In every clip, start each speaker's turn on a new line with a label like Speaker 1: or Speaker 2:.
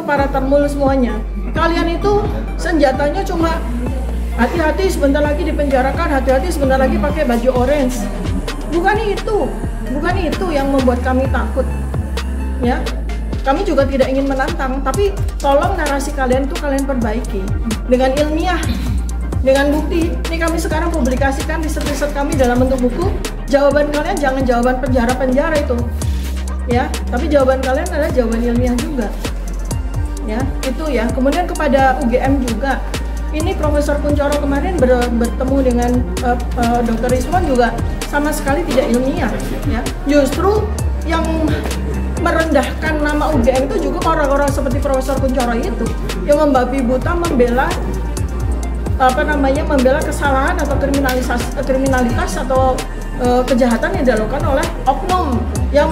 Speaker 1: para termul semuanya, kalian itu senjatanya cuma hati-hati sebentar lagi dipenjarakan, hati-hati sebentar lagi pakai baju orange. Bukan itu yang membuat kami takut. Ya, kami juga tidak ingin menantang, tapi tolong narasi kalian tuh kalian perbaiki dengan ilmiah, dengan bukti. Ini kami sekarang publikasikan riset-riset kami dalam bentuk buku. Jawaban kalian jangan jawaban penjara-penjara itu, ya, tapi jawaban kalian adalah jawaban ilmiah juga. Ya, itu ya. Kemudian kepada UGM juga. Ini Profesor Kunchoro kemarin bertemu dengan Dr. Rizwan juga sama sekali tidak ilmiah. Ya. Justru yang merendahkan nama UGM itu juga orang-orang seperti Profesor Kunchoro itu yang membabi buta membela membela kesalahan atau kriminalitas atau kejahatan yang dilakukan oleh oknum yang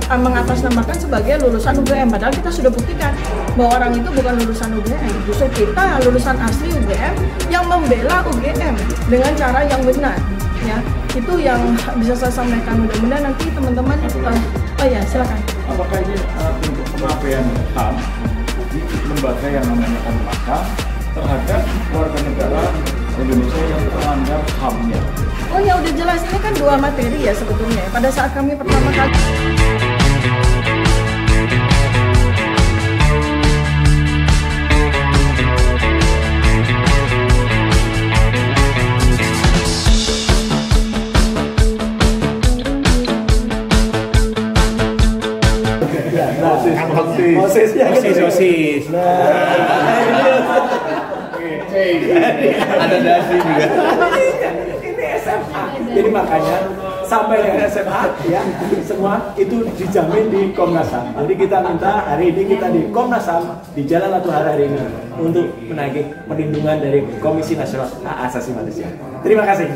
Speaker 1: mengatasnamakan sebagai lulusan UGM. Padahal kita sudah buktikan bahwa orang itu bukan lulusan UGM. Justru kita lulusan asli UGM yang membela UGM dengan cara yang benar. Ya, itu yang bisa saya sampaikan. Mudah-mudahan nanti teman-teman oh ya silakan.
Speaker 2: Apakah ini bentuk pengabaian HAM di lembaga yang namanya Komnas HAM terhadap warga negara Indonesia yang melanggar HAM-nya?
Speaker 1: Oh ya udah jelas, ini kan dua materi ya sebetulnya. Pada saat kami pertama kali
Speaker 3: sosis. Ada dasi juga.
Speaker 4: Ini SMA. Jadi makanya sampai dengan SMA ya semua itu dijamin di Komnas HAM. Jadi kita minta hari ini kita di Komnas HAM di jalan atau hari ini untuk menagih perlindungan dari Komisi Nasional Hak Asasi Manusia. Terima kasih.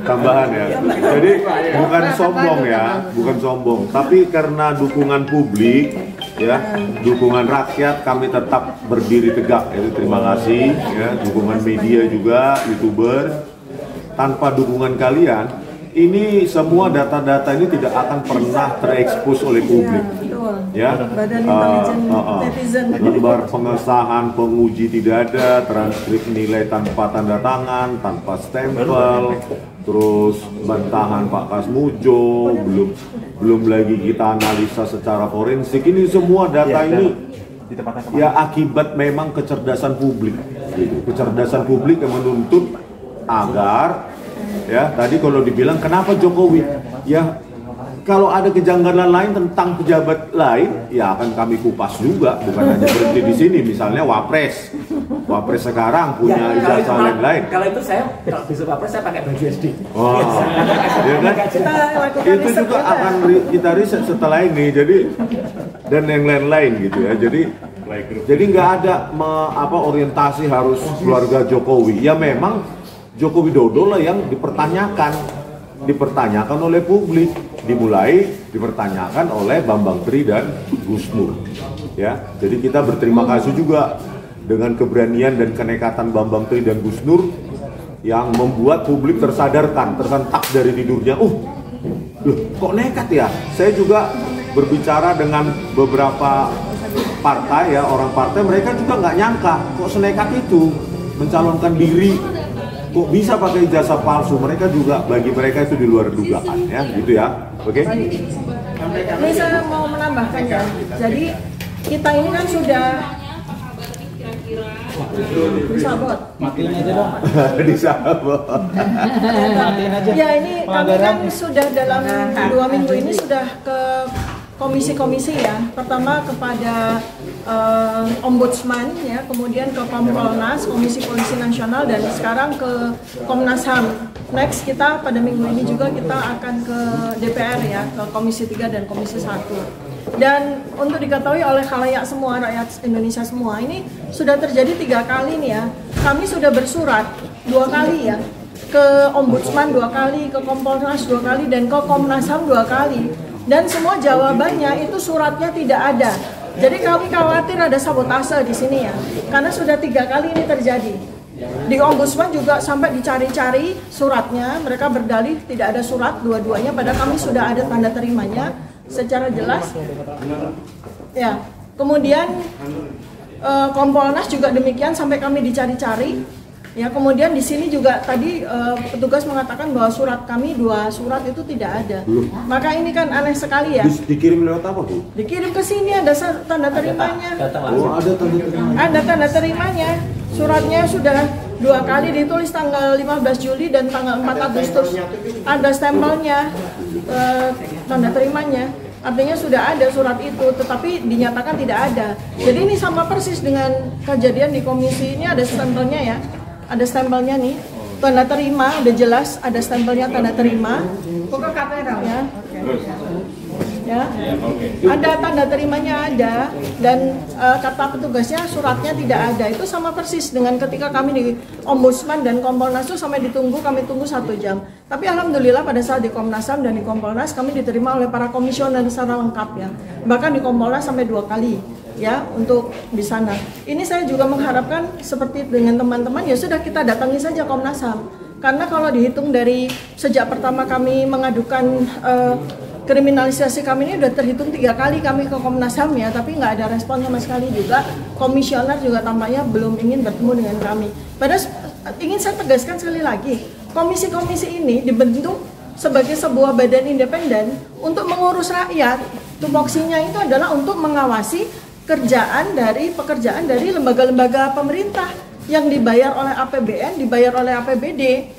Speaker 5: Tambahan ya. Jadi bukan sombong ya, bukan sombong, tapi karena dukungan publik ya, dukungan rakyat kami tetap berdiri tegak. Jadi terima kasih ya, dukungan media juga, YouTuber. Tanpa dukungan kalian, ini semua data-data ini tidak akan pernah terekspos oleh publik. Ya, lembar pengesahan penguji tidak ada, transkrip nilai tanpa tanda tangan, tanpa stempel, terus bantahan Pak Kasmujo, belum lagi kita analisa secara forensik. Ini semua data ini ya akibat memang kecerdasan publik, kecerdasan publik yang menuntut agar ya tadi kalau dibilang kenapa Jokowi ya kalau ada kejanggalan lain tentang pejabat lain ya akan kami kupas juga, bukan hanya berhenti di sini. Misalnya Wapres sekarang punya ijazah lain.
Speaker 4: Kalau itu saya kalau bisa Wapres saya pakai baju SD.
Speaker 5: Oh, ya kan? Itu juga akan kita riset setelah ini. Jadi dan yang lain-lain gitu ya. Jadi nggak ada orientasi harus keluarga Jokowi. Ya memang Joko Widodo lah yang dipertanyakan oleh publik, dimulai dipertanyakan oleh Bambang Tri dan Gus Nur. Ya, jadi kita berterima kasih juga dengan keberanian dan kenekatan Bambang Tri dan Gus Nur yang membuat publik tersadarkan, tersentak dari tidurnya. Loh, kok nekat ya? Saya juga berbicara dengan beberapa partai ya, orang partai mereka juga nggak nyangka kok senekat itu mencalonkan diri. Kok bisa pakai ijazah palsu? Bagi mereka itu di luar dugaan ya, gitu ya. Oke?
Speaker 1: Ini saya mau menambahkan ya. Jadi kita ini kan sudah disabot.
Speaker 3: Matiin aja dong.
Speaker 5: Disabot.
Speaker 1: Ya ini kami kan sudah dalam 2 minggu ini sudah ke komisi-komisi ya. Pertama kepada Ombudsman ya, kemudian ke Kompolnas, Komisi Polisi Nasional, dan sekarang ke Komnas HAM. Next kita pada minggu ini juga kita akan ke DPR ya, ke Komisi 3 dan Komisi 1. Dan untuk diketahui oleh khalayak semua, rakyat Indonesia semua, ini sudah terjadi 3 kali nih ya. Kami sudah bersurat 2 kali ya, ke Ombudsman 2 kali, ke Kompolnas 2 kali, dan ke Komnas HAM 2 kali. Dan semua jawabannya itu suratnya tidak ada. Jadi kami khawatir ada sabotase di sini ya, karena sudah 3 kali ini terjadi. Di Ombudsman juga sampai dicari-cari suratnya, mereka berdalih tidak ada surat dua-duanya, padahal kami sudah ada tanda terimanya secara jelas. Ya, Kemudian Kompolnas juga demikian sampai kami dicari-cari. Ya, kemudian di sini juga tadi petugas mengatakan bahwa surat kami 2 surat itu tidak ada. Maka ini kan aneh sekali ya.
Speaker 5: Dikirim lewat apa, Bu?
Speaker 1: Dikirim ke sini ada tanda terimanya.
Speaker 5: Oh, ada tanda terimanya.
Speaker 1: Ada tanda terimanya. Suratnya sudah 2 kali ditulis tanggal 15 Juli dan tanggal 4 Agustus. Ada stempelnya, tanda terimanya. Artinya sudah ada surat itu, tetapi dinyatakan tidak ada. Jadi ini sama persis dengan kejadian di komisi ini, ada stempelnya ya. Ada stempelnya nih, tanda terima, udah jelas ada stempelnya tanda terima. Pokok ya. Ya, ada tanda terimanya ada, dan kata petugasnya suratnya tidak ada. Itu sama persis dengan ketika kami di Ombudsman dan Kompolnas itu sampai kami tunggu 1 jam. Tapi alhamdulillah pada saat di Komnas HAM dan di Kompolnas kami diterima oleh para komisioner secara lengkap ya. Bahkan di Kompolnas sampai 2 kali ya untuk di sana. Ini saya juga mengharapkan seperti dengan teman-teman ya sudah kita datangi saja Komnas HAM. Karena kalau dihitung dari sejak pertama kami mengadukan kriminalisasi kami ini udah terhitung 3 kali kami ke Komnas HAM ya, tapi nggak ada respon sama sekali juga. Komisioner juga tampaknya belum ingin bertemu dengan kami. Padahal ingin saya tegaskan sekali lagi, komisi-komisi ini dibentuk sebagai sebuah badan independen untuk mengurus rakyat. Tupoksinya itu adalah untuk mengawasi pekerjaan dari lembaga-lembaga pemerintah yang dibayar oleh APBN, dibayar oleh APBD.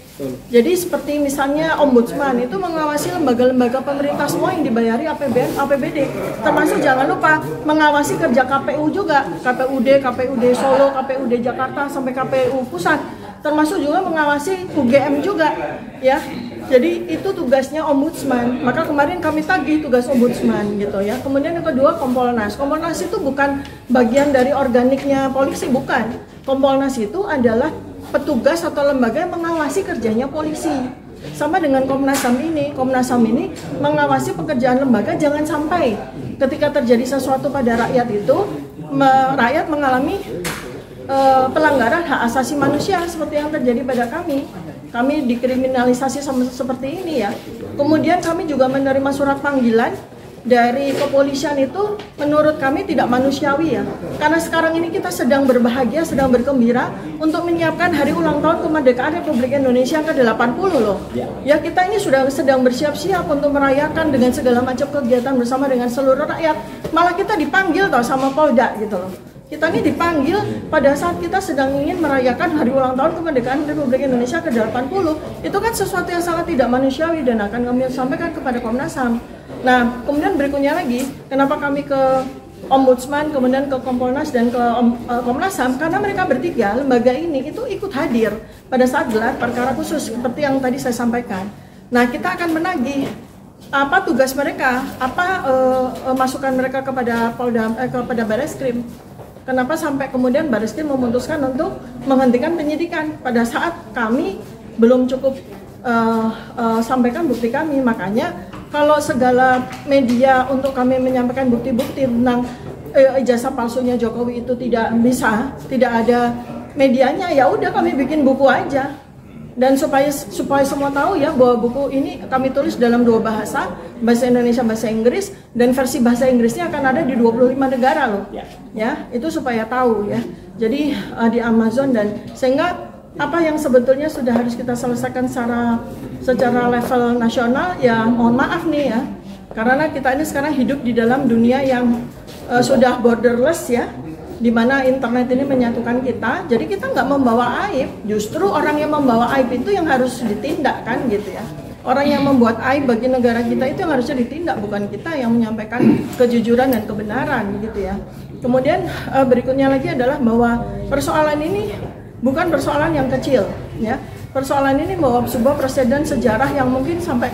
Speaker 1: Jadi seperti misalnya Ombudsman itu mengawasi lembaga-lembaga pemerintah semua yang dibayari APBN, APBD. Termasuk jangan lupa mengawasi kerja KPU juga, KPUD Solo, KPUD Jakarta sampai KPU Pusat. Termasuk juga mengawasi UGM juga, ya. Jadi itu tugasnya Ombudsman. Maka kemarin kami tagih tugas Ombudsman gitu ya. Kemudian yang kedua Kompolnas. Kompolnas itu bukan bagian dari organiknya polisi, bukan. Kompolnas itu adalah petugas atau lembaga yang mengawasi kerjanya polisi. Sama dengan Komnas HAM ini. Komnas HAM ini mengawasi pekerjaan lembaga, jangan sampai ketika terjadi sesuatu pada rakyat itu rakyat mengalami pelanggaran hak asasi manusia seperti yang terjadi pada kami. Kami dikriminalisasi seperti ini ya. Kemudian kami juga menerima surat panggilan dari kepolisian itu menurut kami tidak manusiawi ya. Karena sekarang ini kita sedang berbahagia, sedang bergembira untuk menyiapkan hari ulang tahun kemerdekaan Republik Indonesia yang ke-80 loh. Ya, kita ini sudah sedang bersiap-siap untuk merayakan dengan segala macam kegiatan bersama dengan seluruh rakyat. Malah kita dipanggil toh sama Polda gitu loh. Kita ini dipanggil pada saat kita sedang ingin merayakan hari ulang tahun kemerdekaan Republik Indonesia ke-80. Itu kan sesuatu yang sangat tidak manusiawi dan akan kami sampaikan kepada Komnas HAM. Nah, kemudian berikutnya lagi, kenapa kami ke Ombudsman, kemudian ke Kompolnas dan ke Komnas HAM? Karena mereka bertiga, lembaga ini itu ikut hadir pada saat gelar perkara khusus seperti yang tadi saya sampaikan. Nah, kita akan menagih apa tugas mereka, apa masukan mereka kepada Polda, kepada Barreskrim. Kenapa sampai kemudian Barreskrim memutuskan untuk menghentikan penyidikan pada saat kami belum cukup sampaikan bukti kami. Makanya kalau segala media untuk kami menyampaikan bukti-bukti tentang ijazah palsunya Jokowi itu tidak bisa, tidak ada medianya, ya udah kami bikin buku aja. Dan supaya semua tahu ya bahwa buku ini kami tulis dalam 2 bahasa Indonesia, bahasa Inggris, dan versi bahasa Inggrisnya akan ada di 25 negara loh. Ya, itu supaya tahu ya. Jadi di Amazon, dan sehingga apa yang sebetulnya sudah harus kita selesaikan secara level nasional ya mohon maaf nih ya. Karena kita ini sekarang hidup di dalam dunia yang sudah borderless ya, di mana internet ini menyatukan kita, jadi kita nggak membawa aib, justru orang yang membawa aib itu yang harus ditindak kan gitu ya. Orang yang membuat aib bagi negara kita itu yang harusnya ditindak, bukan kita yang menyampaikan kejujuran dan kebenaran gitu ya. Kemudian berikutnya lagi adalah bahwa persoalan ini bukan persoalan yang kecil ya. Persoalan ini bahwa sebuah presiden sejarah yang mungkin sampai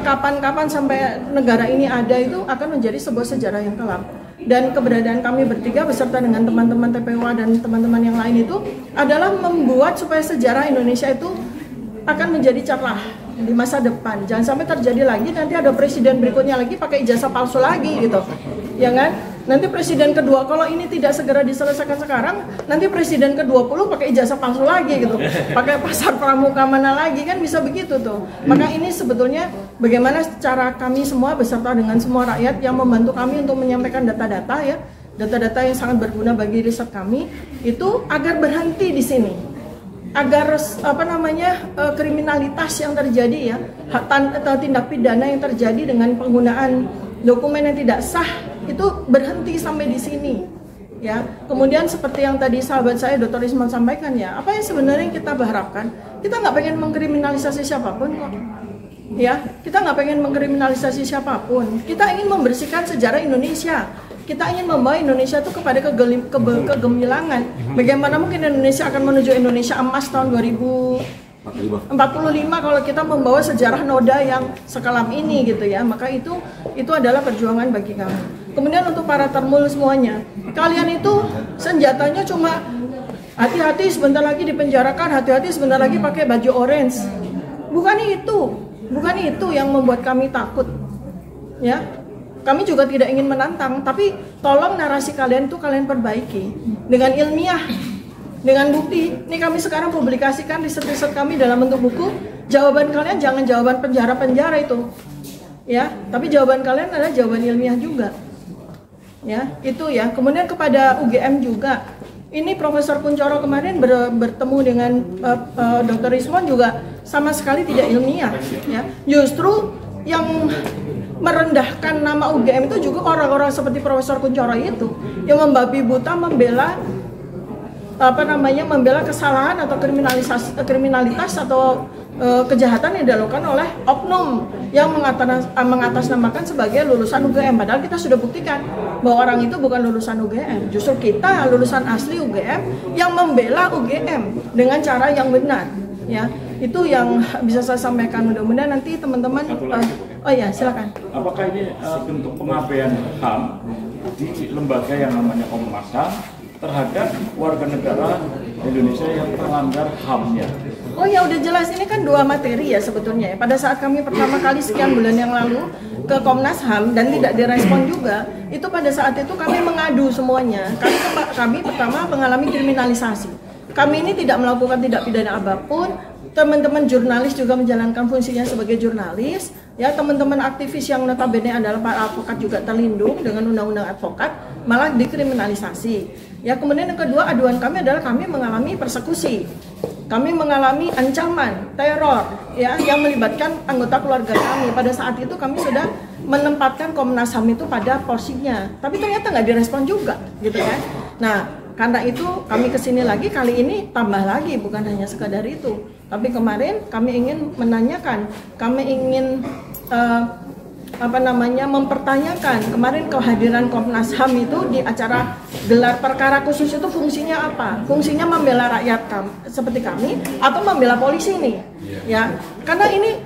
Speaker 1: kapan-kapan sampai negara ini ada itu akan menjadi sebuah sejarah yang kelam. Dan keberadaan kami bertiga beserta dengan teman-teman TPWA dan teman-teman yang lain itu adalah membuat supaya sejarah Indonesia itu akan menjadi cerah di masa depan. Jangan sampai terjadi lagi nanti ada presiden berikutnya lagi pakai ijazah palsu lagi gitu. Ya kan? Nanti presiden kedua kalau ini tidak segera diselesaikan sekarang, nanti presiden ke-20 pakai ijazah palsu lagi gitu. Pakai pasar pramuka mana lagi, kan bisa begitu tuh. Maka ini sebetulnya bagaimana cara kami semua beserta dengan semua rakyat yang membantu kami untuk menyampaikan data-data ya, data-data yang sangat berguna bagi riset kami itu agar berhenti di sini, agar kriminalitas yang terjadi ya, tindak pidana yang terjadi dengan penggunaan dokumen yang tidak sah itu berhenti sampai di sini. Ya, kemudian seperti yang tadi sahabat saya Dr. Isman sampaikan ya, apa yang sebenarnya kita harapkan, kita nggak pengen mengkriminalisasi siapapun kok. Ya, kita nggak pengen mengkriminalisasi siapapun. Kita ingin membersihkan sejarah Indonesia. Kita ingin membawa Indonesia itu kepada kegemilangan. Bagaimana mungkin Indonesia akan menuju Indonesia emas tahun 2045 kalau kita membawa sejarah noda yang sekalam ini gitu ya. Maka itu adalah perjuangan bagi kami. Kemudian untuk para termul semuanya, kalian itu senjatanya cuma hati-hati sebentar lagi dipenjarakan, hati-hati sebentar lagi pakai baju orange. Bukan itu yang membuat kami takut. Ya. Kami juga tidak ingin menantang, tapi tolong narasi kalian itu kalian perbaiki dengan ilmiah, dengan bukti. Ini kami sekarang publikasikan riset-riset kami dalam bentuk buku. Jawaban kalian jangan jawaban penjara-penjara itu. Ya, tapi jawaban kalian adalah jawaban ilmiah juga. Ya, itu ya. Kemudian kepada UGM juga. Ini Profesor Kunchoro kemarin bertemu dengan Dr. Isman juga sama sekali tidak ilmiah. Ya, justru yang merendahkan nama UGM itu juga orang-orang seperti Profesor Kunchoro itu yang membabi buta membela kesalahan atau kriminalitas atau kejahatan yang dilakukan oleh oknum yang mengatasnamakan sebagai lulusan UGM, padahal kita sudah buktikan bahwa orang itu bukan lulusan UGM. Justru kita lulusan asli UGM yang membela UGM dengan cara yang benar. Ya, itu yang bisa saya sampaikan. Mudah-mudahan nanti teman-teman oh ya, silakan.
Speaker 2: Apakah ini bentuk pengabaian HAM di lembaga yang namanya Komnas HAM terhadap warga negara Indonesia yang terlanggar HAM-nya?
Speaker 1: Oh ya, udah jelas, ini kan dua materi ya sebetulnya. Pada saat kami pertama kali sekian bulan yang lalu ke Komnas HAM dan tidak direspon juga, itu pada saat itu kami mengadu semuanya. Kami pertama mengalami kriminalisasi. Kami ini tidak melakukan tindak pidana apapun. Teman-teman jurnalis juga menjalankan fungsinya sebagai jurnalis. Ya, teman-teman aktivis yang notabene adalah para advokat juga terlindung dengan undang-undang advokat, malah dikriminalisasi. Ya, kemudian yang kedua aduan kami adalah kami mengalami persekusi. Kami mengalami ancaman, teror, ya, yang melibatkan anggota keluarga kami. Pada saat itu kami sudah menempatkan Komnas HAM itu pada porsinya, tapi ternyata nggak direspon juga, gitu kan? Nah, karena itu kami kesini lagi kali ini tambah lagi, bukan hanya sekadar itu. Tapi kemarin kami ingin menanyakan, kami ingin mempertanyakan kemarin kehadiran Komnas HAM itu di acara gelar perkara khusus itu fungsinya apa? Fungsinya membela rakyat seperti kami atau membela polisi nih? Ya, karena ini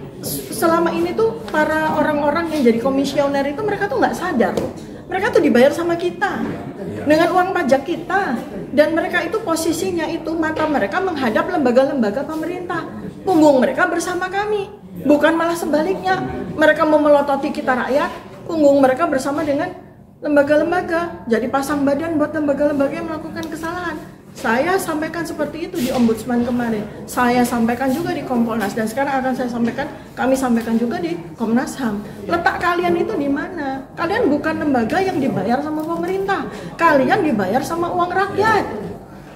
Speaker 1: selama ini tuh para orang-orang yang jadi komisioner itu mereka tuh nggak sadar, mereka tuh dibayar sama kita dengan uang pajak kita, dan mereka itu posisinya itu mata mereka menghadap lembaga-lembaga pemerintah, punggung mereka bersama kami. Bukan malah sebaliknya, mereka memelototi kita rakyat, punggung mereka bersama dengan lembaga-lembaga, jadi pasang badan buat lembaga-lembaga yang melakukan kesalahan. Saya sampaikan seperti itu di Ombudsman kemarin, saya sampaikan juga di Kompolnas, dan sekarang akan saya sampaikan, kami sampaikan juga di Komnas HAM. Letak kalian itu di mana? Kalian bukan lembaga yang dibayar sama pemerintah, kalian dibayar sama uang rakyat.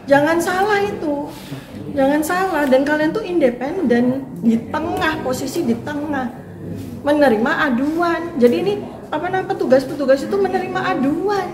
Speaker 1: Jangan salah itu. Jangan salah, dan kalian tuh independen, di tengah, posisi di tengah, menerima aduan. Jadi ini petugas-petugas itu menerima aduan,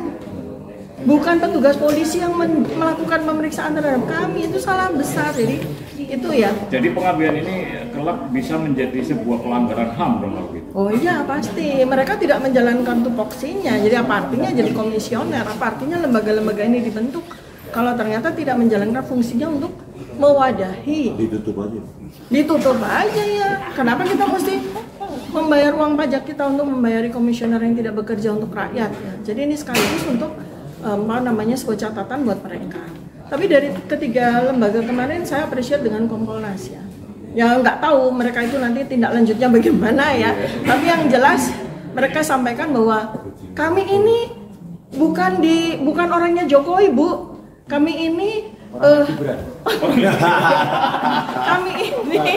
Speaker 1: bukan petugas polisi yang melakukan pemeriksaan terhadap kami. Itu salah besar. Jadi itu ya. Jadi
Speaker 2: pengabaian ini kelak bisa menjadi sebuah pelanggaran HAM dong kalau gitu.
Speaker 1: Oh iya, pasti. Mereka tidak menjalankan tupoksinya. Jadi apa artinya jadi komisioner? Apa artinya lembaga-lembaga ini dibentuk kalau ternyata tidak menjalankan fungsinya untuk mewadahi? Ditutup aja ya. Kenapa kita mesti membayar uang pajak kita untuk membayari komisioner yang tidak bekerja untuk rakyat ya? Jadi ini sekaligus untuk sebuah catatan buat mereka. Tapi dari ketiga lembaga kemarin saya appreciate dengan Kompolnas ya. Ya nggak tahu mereka itu nanti tindak lanjutnya bagaimana ya. Tapi yang jelas mereka sampaikan bahwa kami ini bukan orangnya Jokowi, Bu. Kami ini kami ini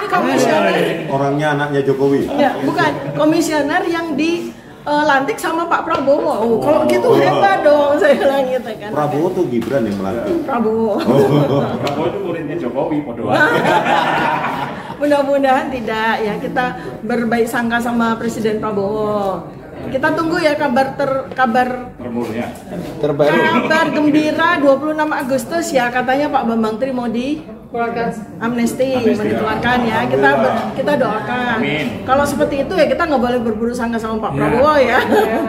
Speaker 1: komisioner.
Speaker 5: Orangnya anaknya Jokowi.
Speaker 1: Ya, bukan komisioner yang lantik sama Pak Prabowo. Oh, kalau gitu hebat dong, saya bilang gitu kan.
Speaker 5: Prabowo tuh Gibran yang melantik.
Speaker 1: Prabowo.
Speaker 2: Prabowo itu muridnya Jokowi, podo
Speaker 1: Mudah-mudahan tidak ya, kita berbaik sangka sama Presiden Prabowo. Kita tunggu ya kabar
Speaker 2: termurnya.
Speaker 3: Terbaru.
Speaker 1: kabar gembira 26 Agustus ya, katanya Pak Bambang Tri mau amnesti dikeluarkan ya. Kita doakan.
Speaker 2: Amin.
Speaker 1: Kalau seperti itu ya kita nggak boleh berburu sangka sama Pak Prabowo ya.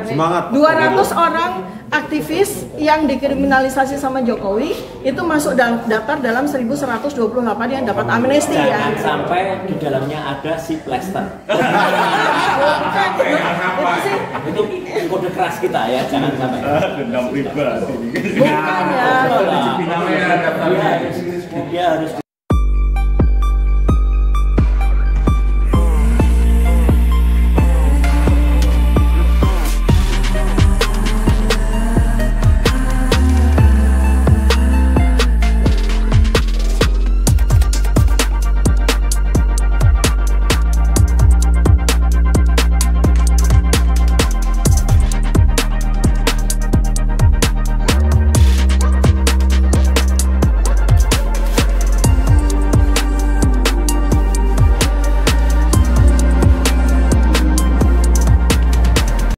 Speaker 5: Semangat.
Speaker 1: 200 orang aktivis yang dikriminalisasi sama Jokowi itu masuk dalam daftar dalam 1128 yang dapat amnesti ya.
Speaker 4: Jangan sampai di dalamnya ada si Plester. Itu kode keras kita ya, jangan sampai.
Speaker 2: Dendam pribadi.
Speaker 1: Bukan ya.
Speaker 4: Dia harus